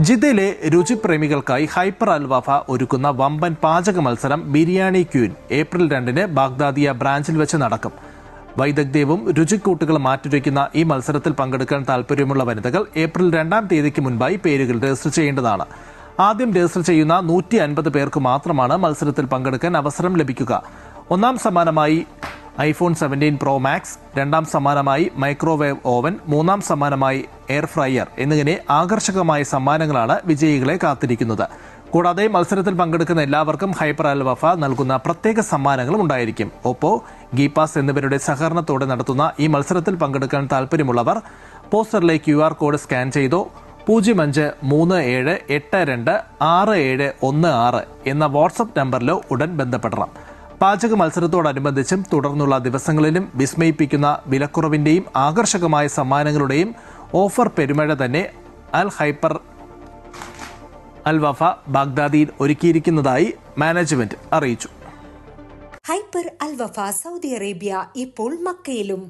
ജിദ്ദയിലെ രുചിപ്രേമികൾക്കായി ഹൈപ്പർ അൽവാഫ ഒരുക്കുന്ന വമ്പൻ പാചക മത്സരം ബിരിയാണി ക്യൂൻ ഏപ്രിൽ 2-ന് ബാഗ്ദാദിയ ബ്രാഞ്ചിൽ വെച്ച് നടക്കും. വൈദഗ്ധ്യവും രുചിക്കൂട്ടുകളും മാറ്റുരയ്ക്കുന്ന ഈ മത്സരത്തിൽ പങ്കെടുക്കാൻ താൽപര്യമുള്ള വനിതകൾ ഏപ്രിൽ 2-ാം തീയതിക്ക് മുൻപായി പേരുകൾ രജിസ്റ്റർ ചെയ്യേണ്ടതാണ്. ആദ്യം രജിസ്റ്റർ ചെയ്യുന്ന 150 പേർക്ക് മാത്രമാണ് മത്സരത്തിൽ പങ്കെടുക്കാൻ അവസരം ലഭിക്കുക. ഒന്നാം സമ്മാനമായി iPhone 17 Pro Max, രണ്ടാം സമ്മാനമായി മൈക്രോവേവ് ഓവൻ, മൂന്നാം സമ്മാനമായി എയർ ഫ്രയർ എന്നിങ്ങനെ ആകർഷകമായ സമ്മാനങ്ങളാണ് വിജയികളെ കാത്തിരിക്കുന്നത്. കൂടാതെ മത്സരത്തിൽ പങ്കെടുക്കുന്ന എല്ലാവർക്കും ഹൈപ്പർ അൽവാഫ നൽകുന്ന പ്രത്യേക സമ്മാനങ്ങളും ഉണ്ടായിരിക്കും. ഒപ്പോ, ഗീപാസ് എന്നിവരുടെ സഹകരണത്തോടെ നടത്തുന്ന ഈ മത്സരത്തിൽ പങ്കെടുക്കാൻ താൽപര്യമുള്ളവർ പോസ്റ്ററിലെ QR കോഡ് സ്കാൻ ചെയ്തോ 0537826716 എന്ന വാട്സ്ആപ്പ് നമ്പറിലോ ഉടൻ ബന്ധപ്പെടണം. പാചക മത്സരത്തോടനുബന്ധിച്ചും തുടർന്നുള്ള ദിവസങ്ങളിലും വിസ്മയിപ്പിക്കുന്ന വിലക്കുറവിന്റെയും ആകർഷകമായ സമ്മാനങ്ങളുടെയും ഓഫർ പെരുമഴ തന്നെ അൽ ഹൈപ്പർ അൽവാഫ ബാഗ്ദാദിയിൽ ഒരുക്കിയിരിക്കുന്നതായി മാനേജ്മെന്റ് അറിയിച്ചു. ഹൈപ്പർ അൽവാഫ സൗദി അറേബ്യ ഇപ്പോൾ മക്കയിലും.